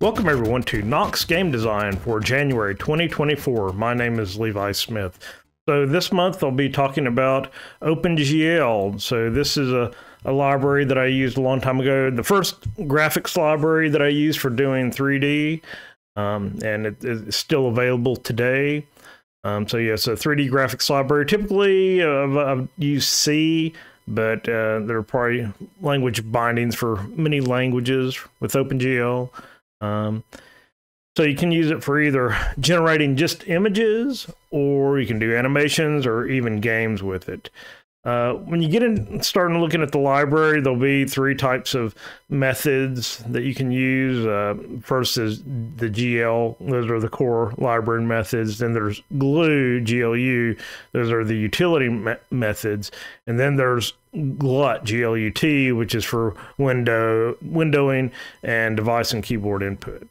Welcome everyone to Knox Game Design for January 2024. My name is Levi Smith. So this month I'll be talking about OpenGL. So this is a library that I used a long time ago. The first graphics library that I used for doing 3D, and it is still available today. So yeah, it's a 3D graphics library. Typically I've used C, but there are probably language bindings for many languages with OpenGL. So you can use it for either generating just images, or you can do animations or even games with it. When you get in, starting looking at the library, there'll be three types of methods that you can use. First is the GL, those are the core library methods. Then there's GLUT, GLU, those are the utility methods. And then there's GLUT, GLUT, which is for windowing and device and keyboard input.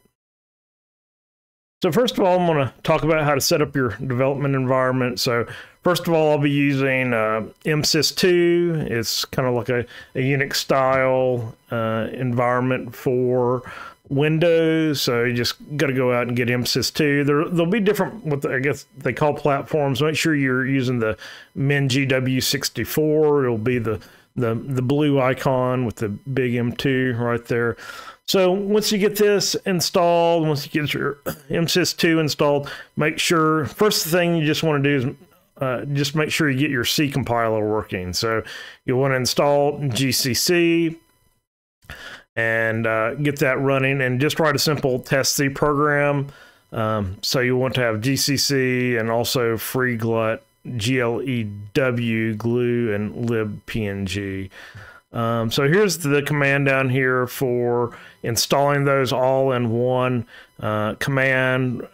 So first of all, I'm going to talk about how to set up your development environment. So first of all, I'll be using MSys2. It's kind of like a Unix style environment for Windows. So you just got to go out and get MSys2. There'll be different, what I guess they call platforms. Make sure you're using the MinGW64. It'll be the blue icon with the big M2 right there. So once you get this installed, once you get your MSys2 installed, make sure, first thing you just want to do is just make sure you get your C compiler working. So you'll want to install GCC and get that running, and just write a simple test C program. So you want to have GCC and also free GLUT, GLEW, glue, and libpng. So here's the command down here for installing those all in one command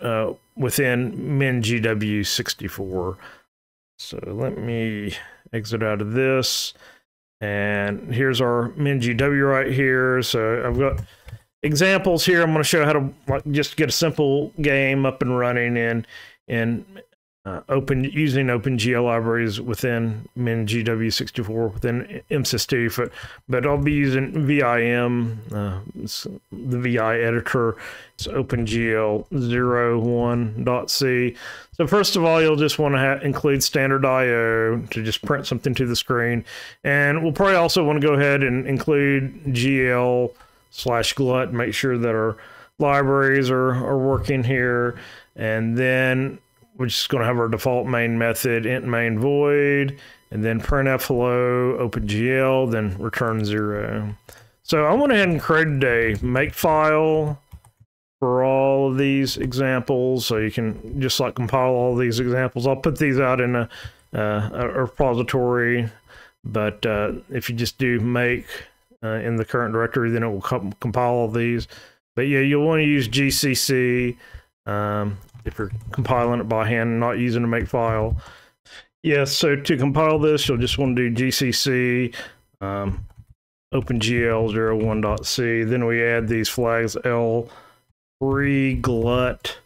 within MinGW64. So let me exit out of this, and here's our MinGW right here. So I've got examples here. I'm going to show how to just get a simple game up and running in using OpenGL libraries within MinGW64 within MSys2, but I'll be using VIM, the VI editor. It's OpenGL 01.c. So first of all, you'll just want to include standard IO to just print something to the screen, and we'll probably also want to go ahead and include GL/GLUT, make sure that our libraries are working here, and then we're just going to have our default main method, int main void, and then printf hello OpenGL, then return 0. So I went ahead and created a makefile for all of these examples, so you can just like compile all these examples. I'll put these out in a repository, but if you just do make in the current directory, then it will compile all these. But yeah, you'll want to use GCC if you're compiling it by hand and not using a makefile. Yeah, so to compile this, you'll just want to do GCC OpenGL 01.c. Then we add these flags L free GLUT,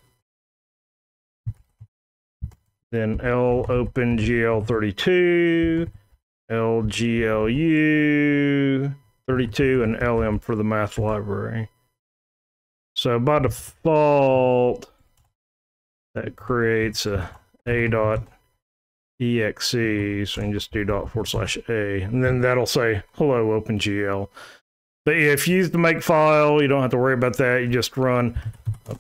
then L OpenGL 32, L GLU 32, and LM for the math library. So by default, that creates a a.exe, so you can just do ./a, and then that'll say hello OpenGL. But yeah, if you use the makefile, you don't have to worry about that. You just run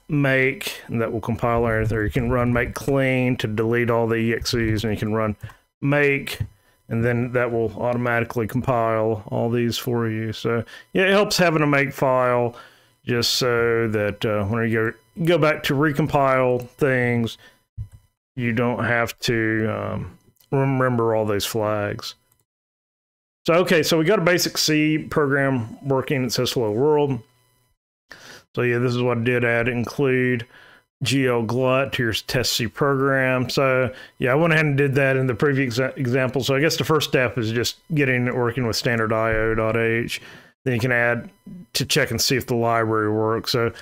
make, and that will compile everything. Or you can run make clean to delete all the exes, and you can run make, and then that will automatically compile all these for you. So yeah, it helps having a makefile, just so that when you go back to recompile things, you don't have to remember all those flags. So okay, so we got a basic C program working. It says hello world. So yeah, this is what I did. Add include GL/GLUT to your test C program. So yeah, I went ahead and did that in the previous example. So I guess the first step is just getting it working with standard IO.h. Then you can add to check and see if the library works. So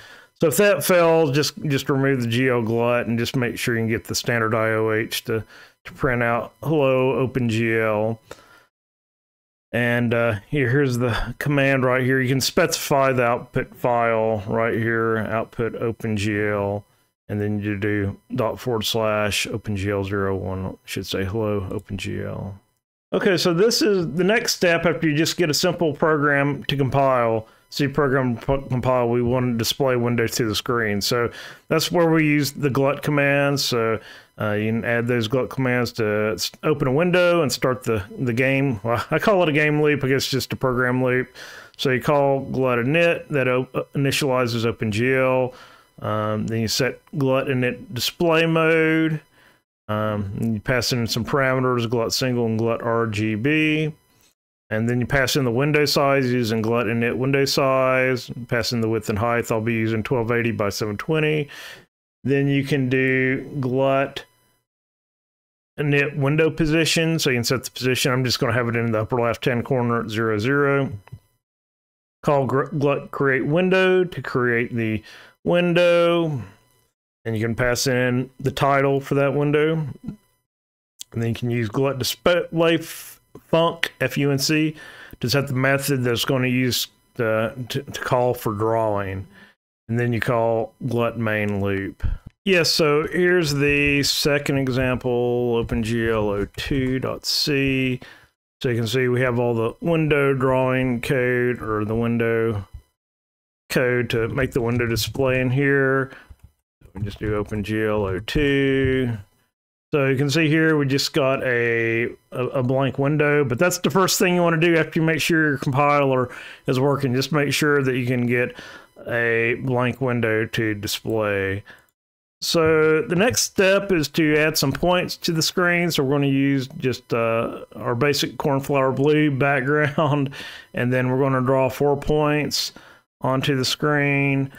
if that fails, just remove the GL/GLUT and just make sure you can get the standard IOH to print out hello OpenGL. And here's the command right here. You can specify the output file right here, output OpenGL, and then you do / OpenGL01, should say hello OpenGL. Okay, so this is the next step after you just get a simple program to compile. C program compile, we want to display window to the screen. So that's where we use the GLUT commands. So you can add those GLUT commands to open a window and start the game. Well, I call it a game loop. I guess it's just a program loop. So you call GLUT init, that initializes OpenGL. Then you set GLUT init display mode. You pass in some parameters, GLUT single and GLUT RGB. And then you pass in the window size using GLUT init window size. Pass in the width and height. I'll be using 1280 by 720. Then you can do GLUT init window position. So you can set the position. I'm just going to have it in the upper left hand corner at 0, 0. Call GLUT create window to create the window. And you can pass in the title for that window. And then you can use GLUT display func, F-U-N-C, to set the method that's going to use to call for drawing. And then you call GLUT main loop. Yes, so here's the second example, OpenGL02.c. So you can see we have all the window drawing code, or the window code to make the window display in here. We just do OpenGL02. So you can see here we just got a blank window, but that's the first thing you want to do after you make sure your compiler is working. Just make sure that you can get a blank window to display. So the next step is to add some points to the screen. So we're going to use just our basic cornflower blue background, and then we're going to draw 4 points onto the screen.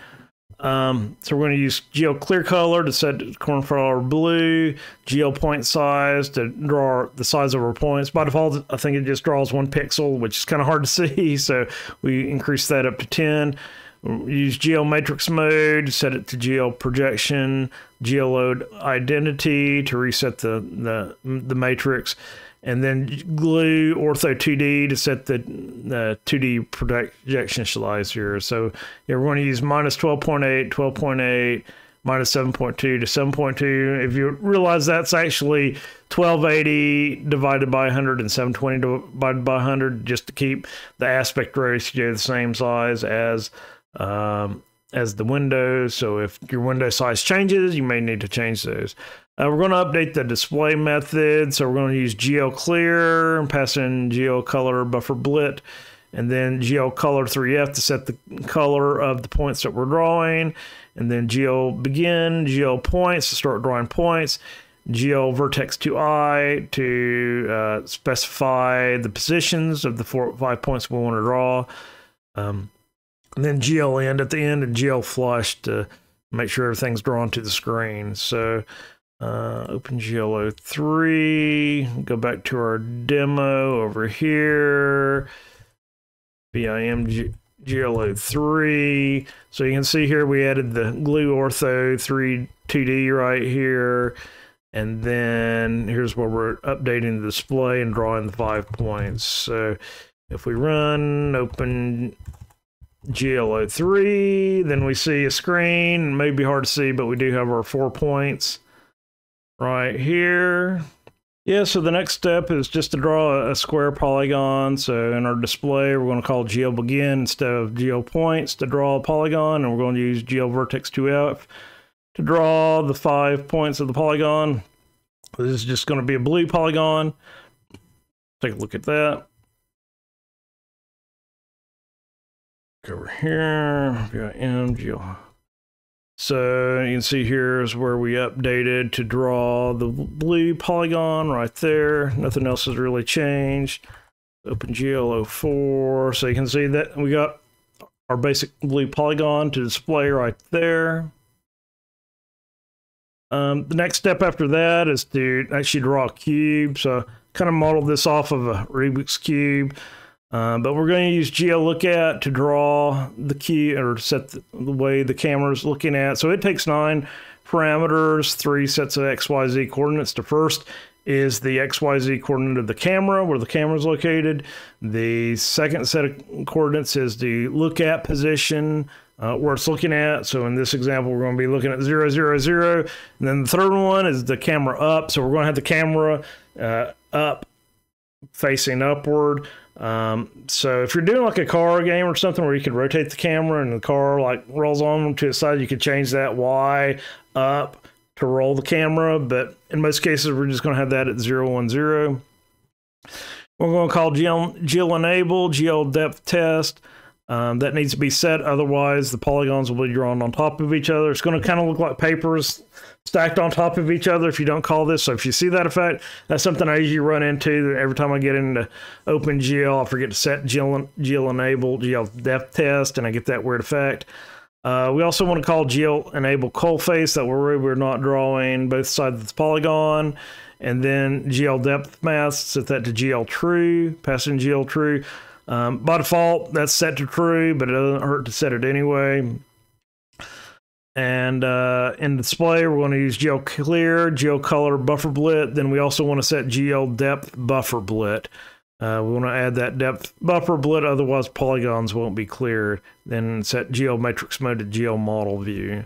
So we're going to use GL clear color to set cornflower blue, GL point size to draw the size of our points. By default, I think it just draws 1 pixel, which is kind of hard to see. So we increase that up to 10. Use GL matrix mode, set it to GL projection, GL load identity to reset the matrix, and then glue ortho 2D to set the 2D projection slicer. So yeah, we're going to use minus 12.8, 12.8, minus 7.2 to 7.2. If you realize that's actually 1280 divided by 100 and 720 divided by 100, just to keep the aspect ratio the same size as the window. So if your window size changes, you may need to change those. We're going to update the display method. So we're going to use GL clear and pass in GL color buffer blit, and then GL color 3F to set the color of the points that we're drawing, and then GL begin, GL points to start drawing points, GL vertex 2I to specify the positions of the 4 or 5 points we want to draw. And then GL end at the end and GL flush to make sure everything's drawn to the screen. So OpenGL03, go back to our demo over here, BIM GL03. So you can see here we added the glue ortho 2D right here. And then here's where we're updating the display and drawing the 5 points. So if we run open GL03, then we see a screen. It may be hard to see, but we do have our 4 points right here. Yeah, so the next step is just to draw a square polygon. So in our display, we're going to call GL begin instead of GL points to draw a polygon, and we're going to use GL vertex 2F to draw the 5 points of the polygon. This is just going to be a blue polygon. Take a look at that. Go over here, GL. So you can see here is where we updated to draw the blue polygon right there. Nothing else has really changed. OpenGL04. So you can see that we got our basic blue polygon to display right there. The next step after that is to actually draw a cube. So kind of modeled this off of a Rubik's Cube. But we're going to use GLOOKAT to draw the key, or set the way the camera is looking at. So it takes 9 parameters, 3 sets of XYZ coordinates to first is the XYZ coordinate of the camera, where the camera is located. The second set of coordinates is the look at position, where it's looking at. So in this example, we're going to be looking at 0, 0, 0. And then the third one is the camera up. So we're going to have the camera up, facing upward. So if you're doing like a car game or something where you could rotate the camera and the car like rolls on to the side, you could change that Y up to roll the camera. But in most cases, we're just going to have that at 0, 1, 0. We're going to call GL enable, GL depth test. That needs to be set, otherwise the polygons will be drawn on top of each other. It's going to kind of look like papers stacked on top of each other if you don't call this. So if you see that effect, that's something I usually run into every time I get into OpenGL. I forget to set GL enable, GL depth test, and I get that weird effect. We also want to call GL enable cull face, that we're not drawing both sides of the polygon. And then GL depth mask, set that to GL true, pass in GL true. By default, that's set to true, but it doesn't hurt to set it anyway. And in display, we're going to use GL clear, GL color buffer blit. Then we also want to set GL depth buffer blit. We want to add that depth buffer blit, otherwise polygons won't be cleared. Then set GL matrix mode to GL model view.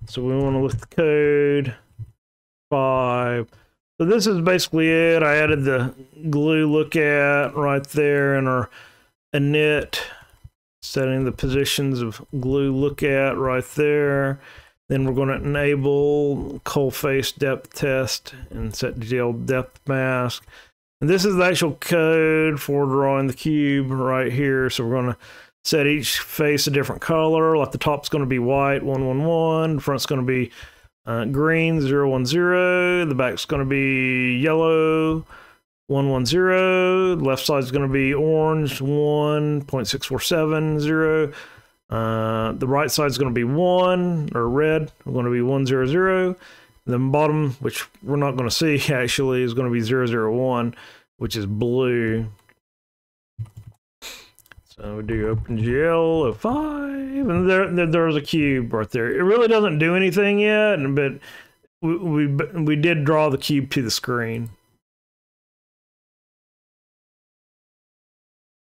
So we want to look at the code. 5. So this is basically it. I added the glue look at right there in our init, setting the positions of glue look at right there. Then we're going to enable cull face depth test and set GL depth mask. And this is the actual code for drawing the cube right here. So we're going to set each face a different color. Like the top's going to be white, 1, 1, 1. The front's going to be green, 0, 1, 0. The back's going to be yellow, 1, 1, 0. The left side's going to be orange, 1.647, 0. The right side's going to be 1, or red, going to be 1, 0, 0. The bottom, which we're not going to see actually, is going to be 0, 0, 1, which is blue. So we do OpenGL 05, and there's a cube right there. It really doesn't do anything yet, but we did draw the cube to the screen.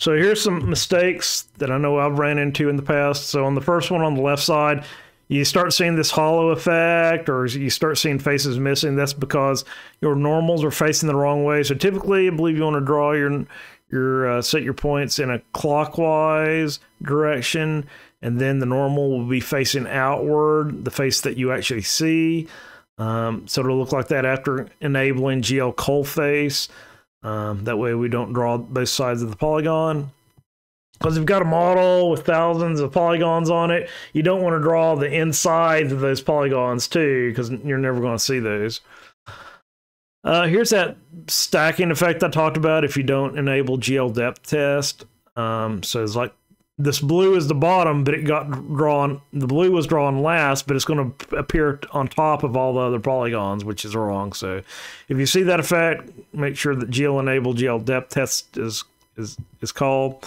So here's some mistakes that I know I've ran into in the past. So on the first one on the left side, you start seeing this hollow effect, or you start seeing faces missing. That's because your normals are facing the wrong way. So typically, I believe you want to draw your set your points in a clockwise direction, and then the normal will be facing outward, the face that you actually see. So it'll look like that after enabling GL cull face. That way we don't draw both sides of the polygon. Because if you've got a model with thousands of polygons on it, you don't want to draw the insides of those polygons too, because you're never going to see those. Here's that stacking effect I talked about if you don't enable GL depth test. So it's like this blue is the bottom, but it got drawn, the blue was drawn last, but it's going to appear on top of all the other polygons, which is wrong. So if you see that effect, make sure that GL enable GL depth test is called.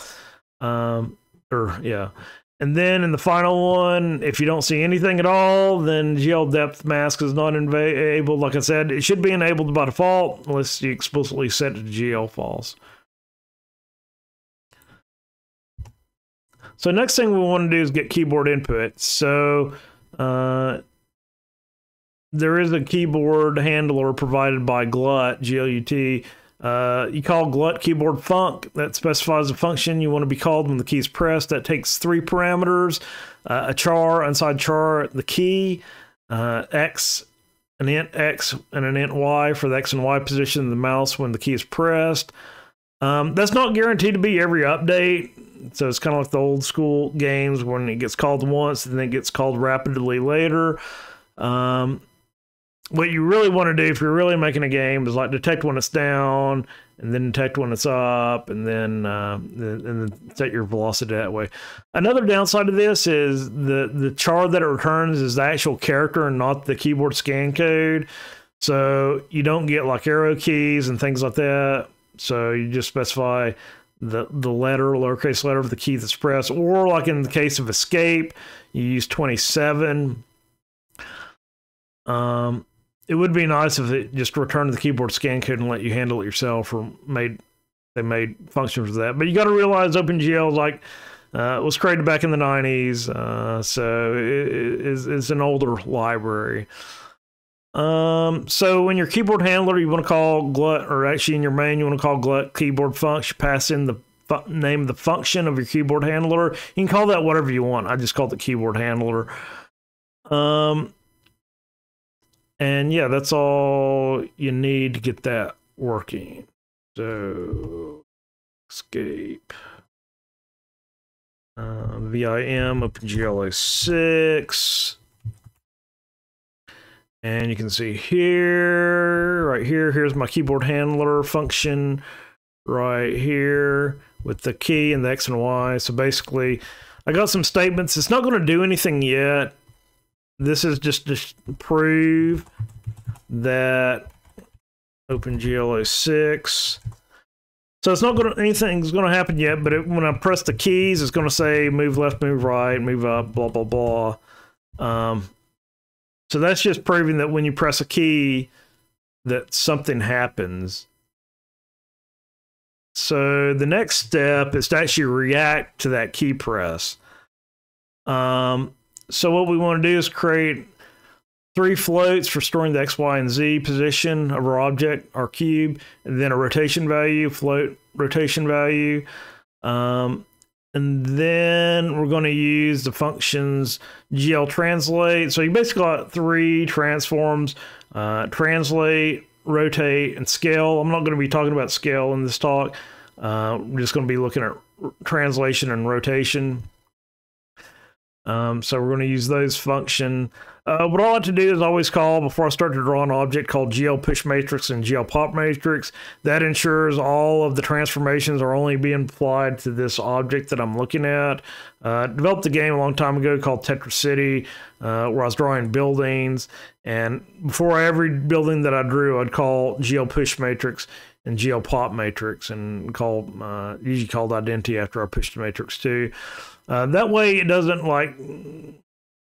And then in the final one, if you don't see anything at all, then GL depth mask is not enabled. Like I said, it should be enabled by default unless you explicitly set it to GL false. So next thing we want to do is get keyboard input. So there is a keyboard handler provided by GLUT, GLUT. You call GLUT keyboard func. That specifies a function you want to be called when the key is pressed. That takes 3 parameters: a char, unsigned char, the key, x, an int x, and an int y for the x and y position of the mouse when the key is pressed. That's not guaranteed to be every update. So it's kind of like the old school games when it gets called once and then it gets called rapidly later. What you really want to do if you're really making a game is like detect when it's down and then detect when it's up, and then set your velocity that way. Another downside of this is the char that it returns is the actual character and not the keyboard scan code. So you don't get like arrow keys and things like that. So you just specify the letter, lowercase letter of the key that's pressed, or like in the case of escape, you use 27. It would be nice if it just returned the keyboard scan code and let you handle it yourself, or they made functions for that. But you got to realize OpenGL is like was created back in the 90s, so it's an older library. So in your keyboard handler, you want to call GLUT, or actually in your main, you want to call GLUT keyboard function. Pass in the name of the function of your keyboard handler. You can call that whatever you want. I just called it keyboard handler. And yeah, that's all you need to get that working. So escape. VIM OpenGL 06. And you can see here, right here, here's my keyboard handler function right here with the key and the X and Y. So basically, I got some statements. It's not going to do anything yet. This is just to prove that OpenGL 06. So it's not going to, anything's going to happen yet, but when I press the keys, it's going to say move left, move right, move up, blah, blah, blah. So that's just proving that when you press a key, that something happens. So the next step is to actually react to that key press. So what we want to do is create 3 floats for storing the X, Y, and Z position of our object, our cube, and then a rotation value, float rotation value. And then we're going to use the functions GL translate. So you basically got 3 transforms, translate, rotate, and scale. I'm not going to be talking about scale in this talk. We're just going to be looking at translation and rotation. So we're going to use those function. What I like to do is always call, before I start to draw an object, called GL push matrix and GL pop matrix. That ensures all of the transformations are only being applied to this object that I'm looking at. Developed a game a long time ago called Tetris City, where I was drawing buildings. And before every building that I drew, I'd call GL push matrix and GL pop matrix, and usually called identity after I pushed the matrix too. That way it doesn't, like,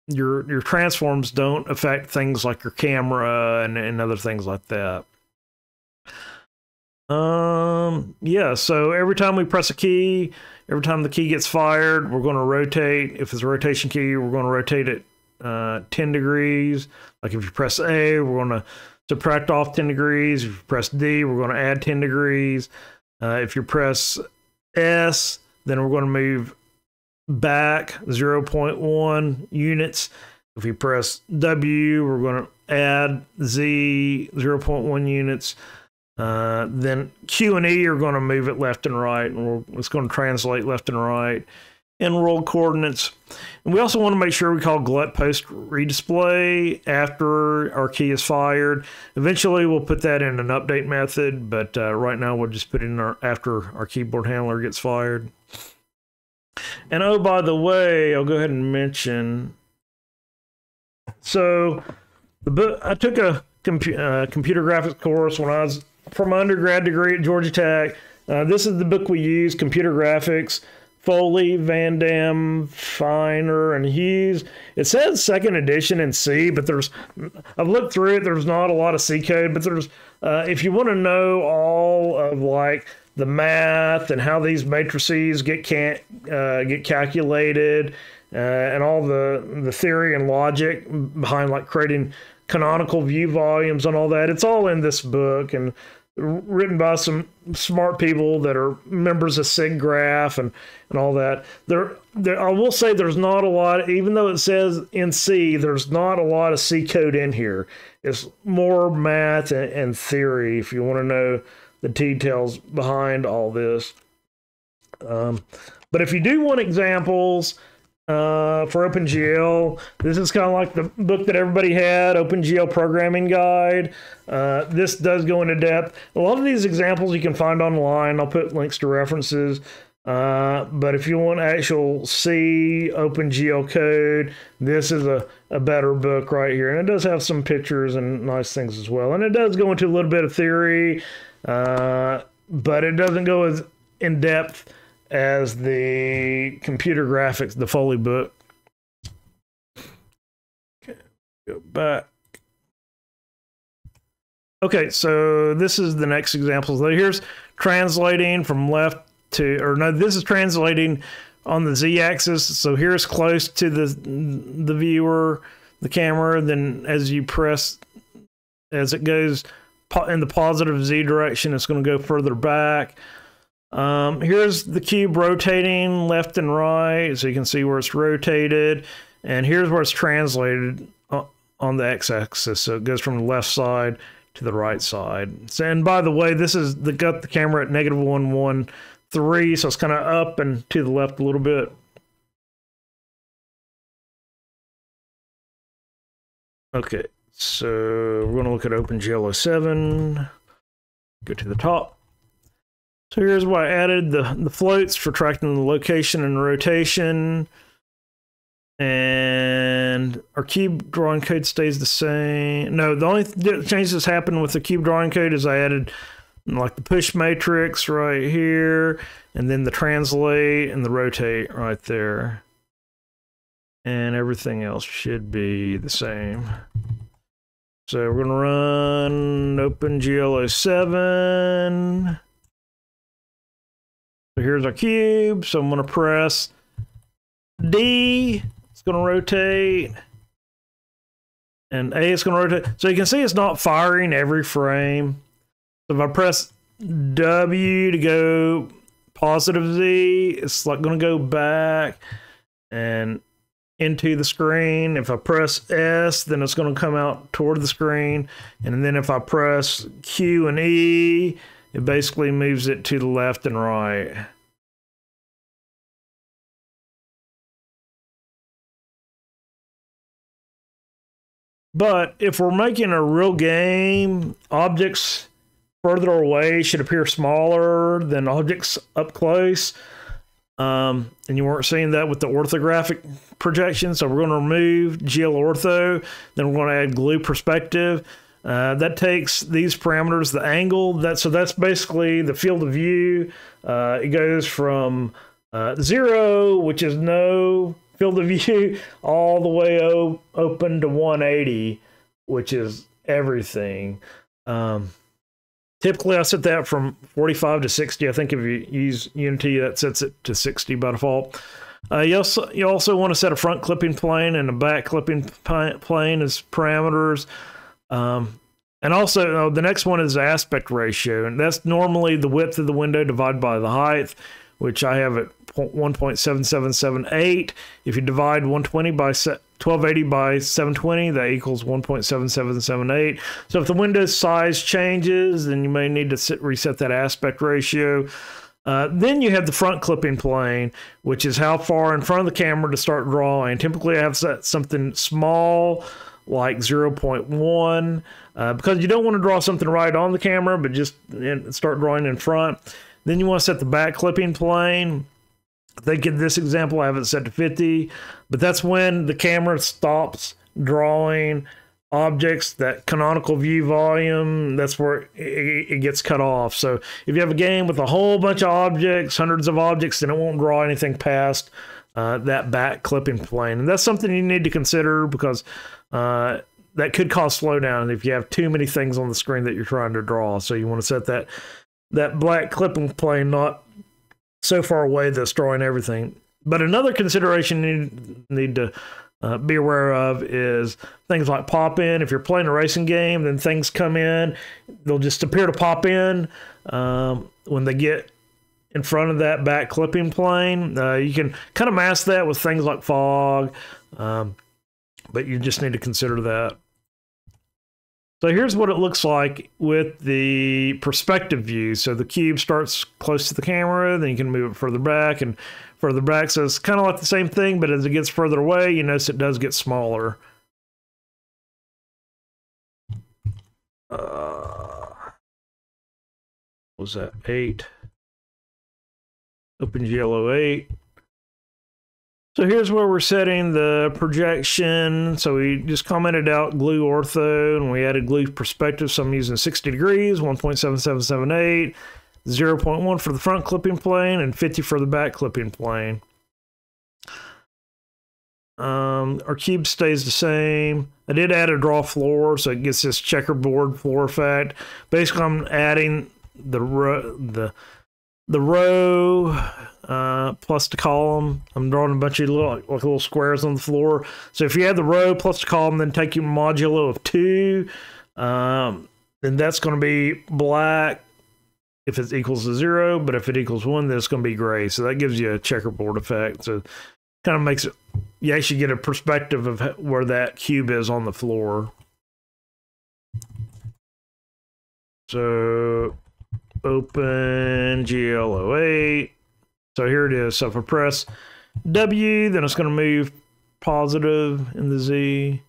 your transforms don't affect things like your camera and other things like that. Yeah, so every time we press a key, every time the key gets fired, we're going to rotate. If it's a rotation key, we're going to rotate it 10 degrees. Like if you press A, we're going to subtract off 10 degrees. If you press D, we're going to add 10 degrees. If you press S, then we're going to move back 0.1 units. If we press W, we're going to add Z 0.1 units. Then Q and E are going to move it left and right, and it's going to translate left and right in world coordinates. And we also want to make sure we call GLUT post redisplay after our key is fired. Eventually we'll put that in an update method, but right now we'll just put it in after our keyboard handler gets fired. And oh, by the way, I'll go ahead and mention. So I took a computer graphics course when I was from my undergrad degree at Georgia Tech. This is the book we use, Computer Graphics, Foley, Van Dam, Feiner, and Hughes. It says 2nd edition in C, but I've looked through it. There's not a lot of C code, but there's if you want to know all of like the math and how these matrices get calculated, and all the theory and logic behind like creating canonical view volumes and all that. It's all in this book, and written by some smart people that are members of SIGGRAPH and all that. I will say there's not a lot, even though it says in C, there's not a lot of C code in here. It's more math and theory if you want to know the details behind all this. But if you do want examples for OpenGL, this is kind of like the book that everybody had, OpenGL Programming Guide. This does go into depth. A lot of these examples you can find online. I'll put links to references. But if you want actual C OpenGL code, this is a better book right here. And it does have some pictures and nice things as well. And it does go into a little bit of theory, but it doesn't go as in depth as the computer graphics, the Foley book. Okay, go back. Okay, so this is the next example. So here's translating from left to, or no, this is translating on the z-axis. So here's close to the viewer, the camera. Then as you press, as it goes in the positive z direction, it's going to go further back. Here's the cube rotating left and right, so you can see where it's rotated. And here's where it's translated on the x-axis. So it goes from the left side to the right side. So, and by the way, this is got the camera at -113, so it's kind of up and to the left a little bit. Okay, so we're going to look at OpenGL 07. Go to the top. So here's why I added the floats for tracking the location and rotation. And our cube drawing code stays the same. No, the only change that's happened with the cube drawing code is I added like the push matrix right here, and then the translate and the rotate right there. And everything else should be the same. So we're gonna run OpenGL 07. So here's our cube. So I'm gonna press D. It's going to rotate, and A is going to rotate. So you can see it's not firing every frame. So if I press W to go positive Z, it's like going to go back and into the screen. If I press S, then it's going to come out toward the screen. And then if I press Q and E, it basically moves it to the left and right. But if we're making a real game, objects further away should appear smaller than objects up close. And you weren't seeing that with the orthographic projection. So we're going to remove GL ortho. Then we're going to add glue perspective. That takes these parameters, the angle. So that's basically the field of view. It goes from 0, which is no field of view, all the way open to 180, which is everything. Typically, I set that from 45 to 60. I think if you use Unity, that sets it to 60 by default. You also want to set a front clipping plane and a back clipping plane as parameters. And also, the next one is aspect ratio, and that's normally the width of the window divided by the height, which I have at 1.7778. If you divide 1280 by 720, that equals 1.7778. So if the window size changes, then you may need to reset that aspect ratio. Then you have the front clipping plane, which is how far in front of the camera to start drawing. Typically, I have set something small, like 0.1, because you don't want to draw something right on the camera, but just start drawing in front. Then you want to set the back clipping plane. I think in this example, I have it set to 50, but that's when the camera stops drawing objects, that canonical view volume, that's where it gets cut off. So if you have a game with a whole bunch of objects, hundreds of objects, then it won't draw anything past that back clipping plane. And that's something you need to consider, because that could cause slowdown if you have too many things on the screen that you're trying to draw. So you want to set that black clipping plane not so far away that's drawing everything. But another consideration you need to be aware of is things like pop-in. If you're playing a racing game, then things come in. They'll just appear to pop in when they get in front of that back clipping plane. You can kind of mask that with things like fog, but you just need to consider that. So here's what it looks like with the perspective view. So the cube starts close to the camera, then you can move it further back and further back. So it's kind of like the same thing, but as it gets further away, you notice it does get smaller. What was that? 8. OpenGL 08. So here's where we're setting the projection. So we just commented out glue ortho, and we added glue perspective. So I'm using 60 degrees, 1.7778. 0.1 for the front clipping plane, and 50 for the back clipping plane. Our cube stays the same. I did add a draw floor, so it gets this checkerboard floor effect. Basically, I'm adding the row plus the column. I'm drawing a bunch of little squares on the floor. So if you add the row plus the column, then take your modulo of 2, then that's going to be black if it equals to 0, but if it equals 1, then it's going to be gray. So that gives you a checkerboard effect. So kind of makes it, you actually get a perspective of where that cube is on the floor. So OpenGL 08. So here it is. So if I press W, then it's going to move positive in the Z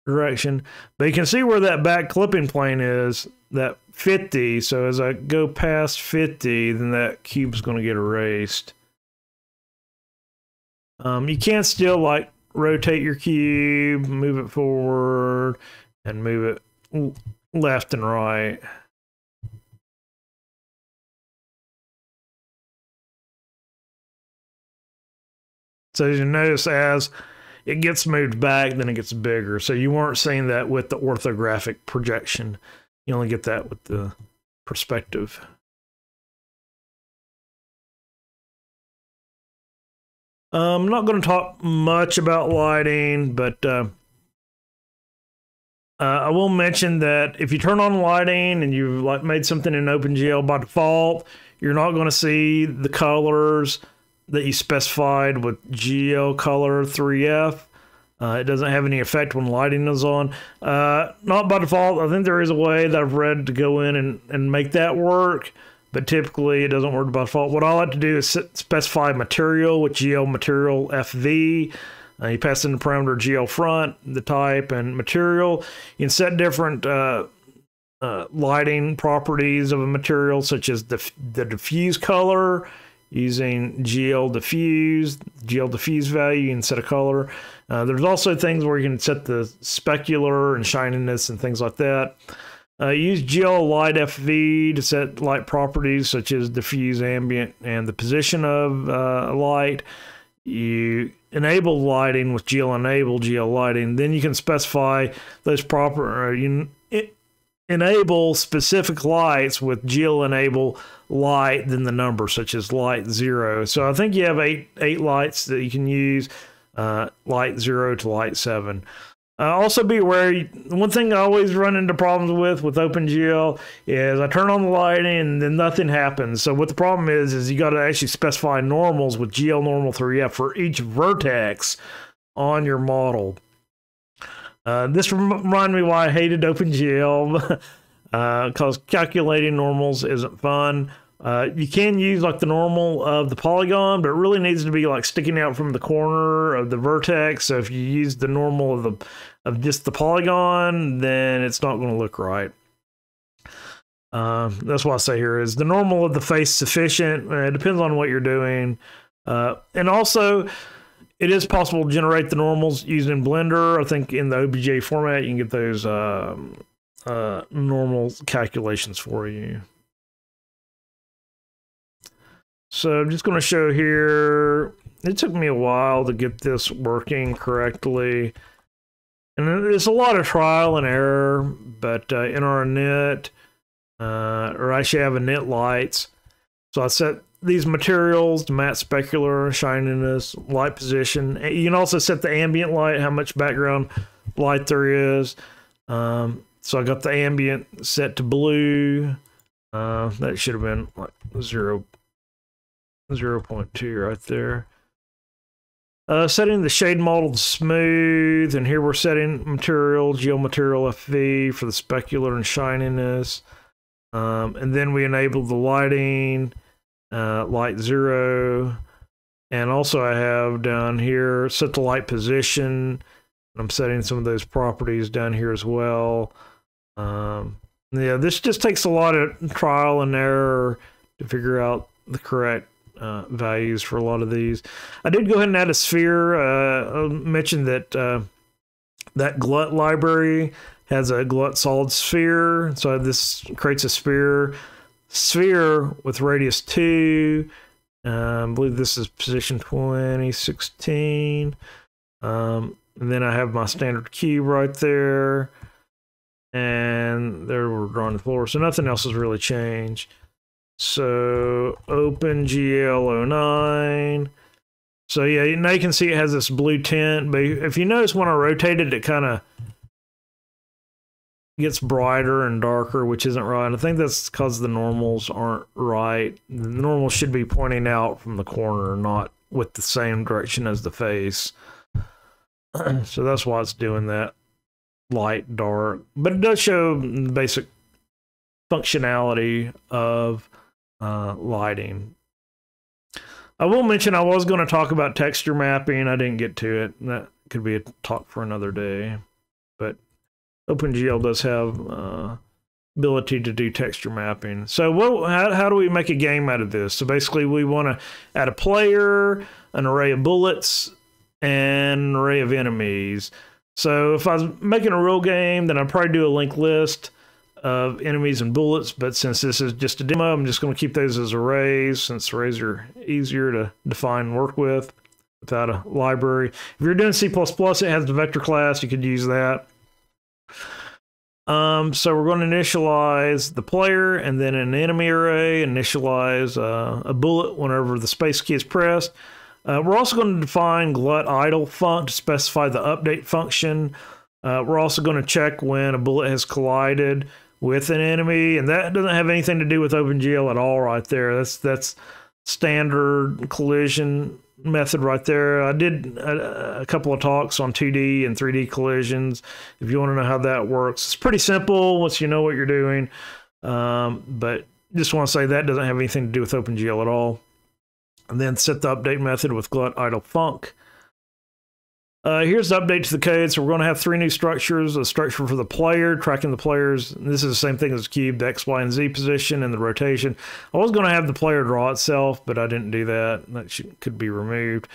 direction. But you can see where that back clipping plane is, that 50. So as I go past 50, then that cube's going to get erased. You can still like rotate your cube, move it forward, and move it left and right. So as you notice, as it gets moved back, then it gets bigger. So you weren't seeing that with the orthographic projection. You only get that with the perspective. I'm not going to talk much about lighting, but I will mention that if you turn on lighting and you've like made something in OpenGL by default, you're not going to see the colors that you specified with GL color 3F. It doesn't have any effect when lighting is on. Not by default. I think there is a way that I've read to go in and make that work, but typically it doesn't work by default. What I like to do is specify material with GL material FV. You pass in the parameter GL front, the type, and material. You can set different lighting properties of a material, such as the diffuse color, using GL diffuse value, you can set a color. There's also things where you can set the specular and shininess and things like that. Use GL light FV to set light properties such as diffuse, ambient, and the position of light. You enable lighting with GL enable GL lighting. Then you can specify those enable specific lights with GL enable light, then the number, such as light 0. So I think you have eight lights that you can use, light 0 to light 7. Also be aware, one thing I always run into problems with OpenGL is I turn on the lighting and then nothing happens. So what the problem is you got to actually specify normals with GL normal 3F for each vertex on your model. This reminded me why I hated OpenGL, because calculating normals isn't fun. You can use like the normal of the polygon, but it really needs to be like sticking out from the corner of the vertex. So if you use the normal of just the polygon, then it's not going to look right. That's what I say here is the normal of the face sufficient. It depends on what you're doing. And also, it is possible to generate the normals using Blender. I think in the OBJ format, you can get those normal calculations for you. So I'm just going to show here. It took me a while to get this working correctly. And it's a lot of trial and error, but in our init, or actually I have init lights. So I set these materials to matte specular, shininess, light position. You can also set the ambient light, how much background light there is. So I got the ambient set to blue. That should have been like 0.2 right there. Setting the shade model to smooth, and here we're setting material, geomaterial FV for the specular and shininess. And then we enable the lighting, light 0. And also I have down here, set the light position. I'm setting some of those properties down here as well. Yeah, this just takes a lot of trial and error to figure out the correct values for a lot of these. I did go ahead and add a sphere. I mentioned that that GLUT library has a GLUT solid sphere, so this creates a sphere. sphere with radius 2. I believe this is position 2016. And then I have my standard cube right there. And there we're drawing the floor. So nothing else has really changed. So OpenGL 09. So yeah, now you can see it has this blue tint. But if you notice when I rotate it, it kind of gets brighter and darker, which isn't right. I think that's because the normals aren't right. The normals should be pointing out from the corner, not with the same direction as the face. So that's why it's doing that light, dark. But it does show the basic functionality of lighting. I will mention I was going to talk about texture mapping. I didn't get to it. That could be a talk for another day. But OpenGL does have ability to do texture mapping. So how do we make a game out of this? So basically we want to add a player, an array of bullets, and an array of enemies. So if I was making a real game, then I'd probably do a linked list of enemies and bullets. But since this is just a demo, I'm just going to keep those as arrays, since arrays are easier to define and work with without a library. If you're doing C++, it has the vector class. You could use that. So we're going to initialize the player and then an enemy array, initialize a bullet whenever the space key is pressed. We're also going to define GLUT idle func to specify the update function. We're also going to check when a bullet has collided with an enemy, and that doesn't have anything to do with OpenGL at all right there. That's standard collision method right there. I did a couple of talks on 2D and 3D collisions. If you want to know how that works, it's pretty simple once you know what you're doing. But just want to say that doesn't have anything to do with OpenGL at all. And then set the update method with GLUT idle func. Here's the update to the code. So we're going to have 3 new structures: a structure for the player, tracking the players. This is the same thing as the cube, the X, Y, and Z position, and the rotation. I was going to have the player draw itself, but I didn't do that. That could be removed.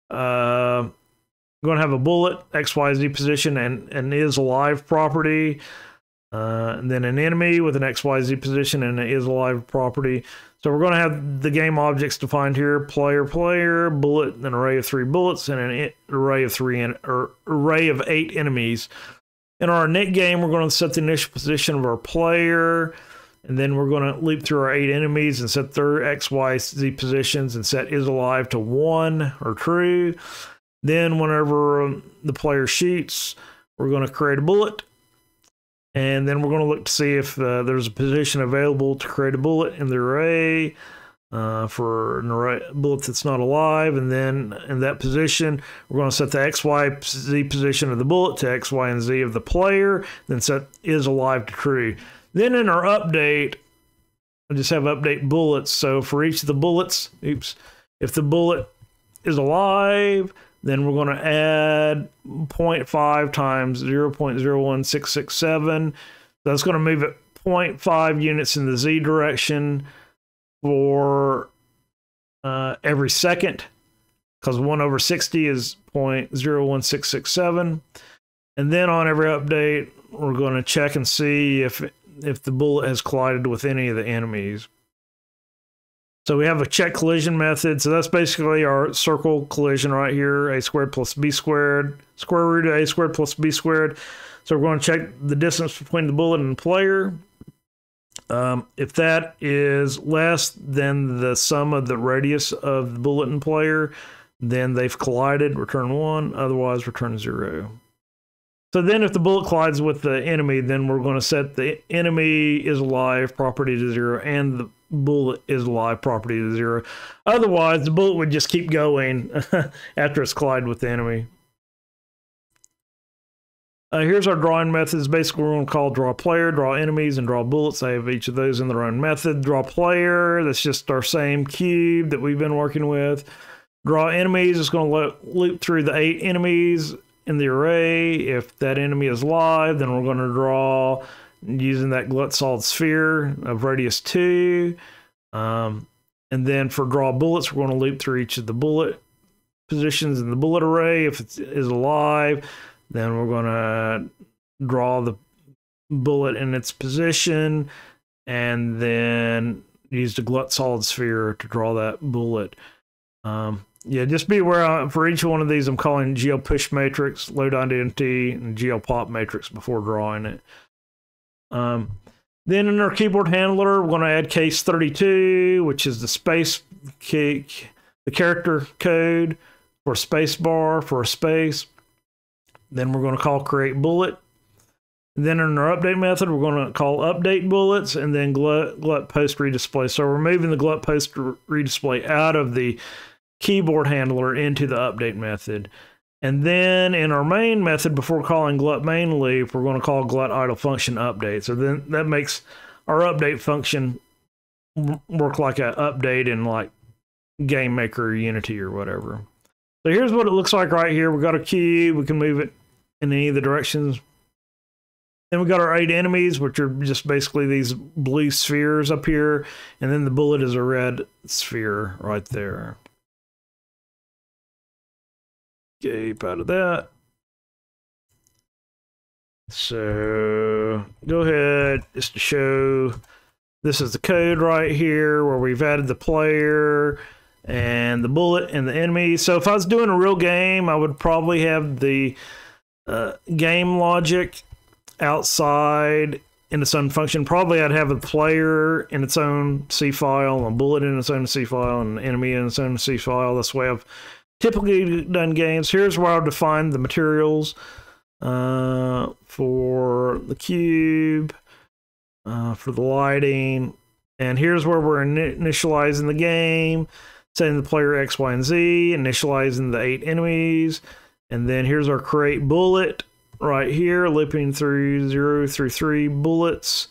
I'm going to have a bullet, X, Y, Z position, and is alive property. And then an enemy with an X, Y, Z position and an is alive property. So we're going to have the game objects defined here: player, bullet, an array of 3 bullets, and an array of 8 enemies. In our init game, we're going to set the initial position of our player, and then we're going to leap through our 8 enemies and set their X, Y, Z positions and set is alive to 1 or true. Then whenever the player shoots, we're going to create a bullet. And then we're going to look to see if there's a position available to create a bullet in the array for an array bullet that's not alive. And then in that position, we're going to set the X, Y, Z position of the bullet to X, Y, and Z of the player. Then set is alive to true. Then in our update, I just have update bullets. So for each of the bullets, if the bullet is alive, then we're going to add 0.5 times 0.01667. That's going to move it 0.5 units in the Z direction for every second, because 1 over 60 is 0.01667. And then on every update, we're going to check and see if the bullet has collided with any of the enemies. So we have a check collision method. So that's basically our circle collision right here: a squared plus b squared, square root of a squared plus b squared. So we're going to check the distance between the bullet and the player. If that is less than the sum of the radius of the bullet and player, then they've collided, return 1, otherwise return 0. So then if the bullet collides with the enemy, then we're going to set the enemy is alive property to 0 and the bullet is alive property to 0. Otherwise, the bullet would just keep going after it's collided with the enemy. Here's our drawing methods. Basically, we're going to call draw player, draw enemies, and draw bullets. I have each of those in their own method. Draw player, that's just our same cube that we've been working with. Draw enemies is going to loop through the 8 enemies in the array. If that enemy is live, then we're going to draw using that GLUT solid sphere of radius 2. And then for draw bullets, we're going to loop through each of the bullet positions in the bullet array. If it is alive, then we're going to draw the bullet in its position, and then used a GLUT solid sphere to draw that bullet. Yeah, just be aware for each one of these, I'm calling GL push matrix, load identity, and GL pop matrix before drawing it. Then in our keyboard handler, we're going to add case 32, which is the space key, the character code for space bar for a space. Then we're going to call create bullet. And then in our update method, we're going to call update bullets and then GLUT post redisplay. So we're moving the GLUT post redisplay out of the keyboard handler into the update method. And then in our main method, before calling GLUT main loop, we're going to call GLUT idle function update. So then that makes our update function work like an update in like Game Maker or Unity or whatever. So here's what it looks like right here. We've got a cube. We can move it in any of the directions. Then we got our 8 enemies, which are just basically these blue spheres up here. And then the bullet is a red sphere right there. Escape out of that. So go ahead, just to show, this is the code right here where we've added the player and the bullet and the enemy. So if I was doing a real game, I would probably have the game logic outside in its own function. Probably I'd have a player in its own C file, and a bullet in its own C file, and an enemy in its own C file. That's the way I've typically done games. Here's where I'll define the materials for the cube, for the lighting, and here's where we're initializing the game, setting the player X, Y, and Z, initializing the 8 enemies, and then here's our create bullet right here, looping through 0 through 3 bullets.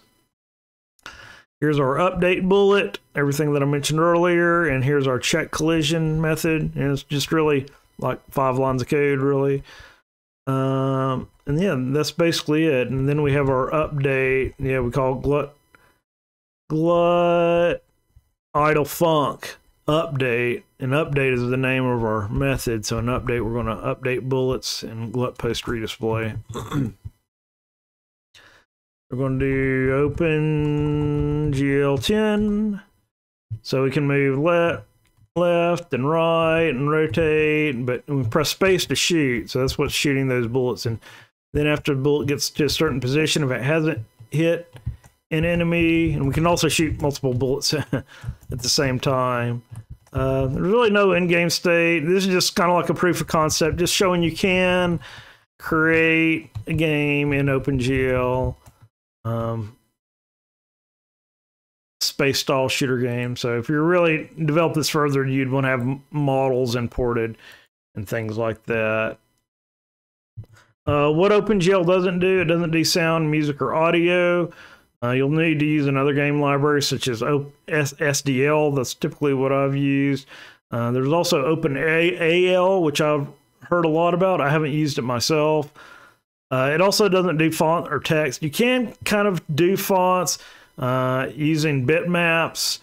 Here's our update bullet, everything that I mentioned earlier, and here's our check collision method, and it's just really like 5 lines of code, really. And yeah, that's basically it. And then we have our update. Yeah, we call GLUT idle func update, and update is the name of our method. So in update, we're going to update bullets and GLUT post redisplay. We're going to do OpenGL 10, so we can move left and right and rotate, but we press space to shoot, so that's what's shooting those bullets. And then after the bullet gets to a certain position, if it hasn't hit an enemy, and we can also shoot multiple bullets at the same time. There's really no in-game state. This is just kind of like a proof of concept, just showing you can create a game in OpenGL. Space style shooter game. So if you really develop this further, you'd want to have models imported and things like that. What OpenGL doesn't do, it doesn't do sound, music, or audio. You'll need to use another game library such as SDL. That's typically what I've used. There's also OpenGL, which I've heard a lot about. I haven't used it myself. It also doesn't do font or text. You can kind of do fonts using bitmaps,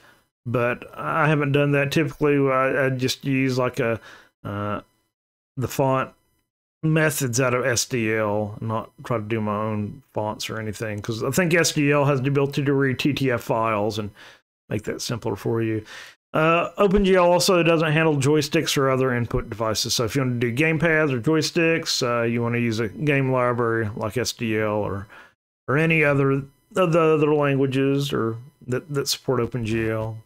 but I haven't done that. Typically, I just use like the font methods out of SDL, not try to do my own fonts or anything, because I think SDL has the ability to read TTF files and make that simpler for you. OpenGL also doesn't handle joysticks or other input devices. So if you want to do gamepads or joysticks, you want to use a game library like SDL or any other of the other languages or that support OpenGL.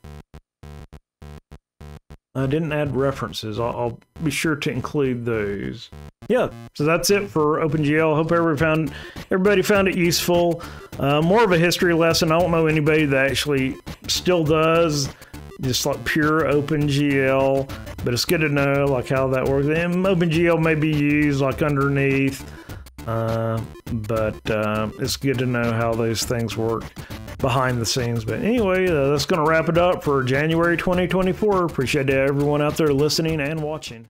I didn't add references. I'll be sure to include those. Yeah, so that's it for OpenGL. Hope everybody found it useful. More of a history lesson. I don't know anybody that actually still does just like pure OpenGL, but it's good to know like how that works. And OpenGL may be used like underneath, but it's good to know how those things work behind the scenes. But anyway, that's going to wrap it up for January 2024. Appreciate everyone out there listening and watching.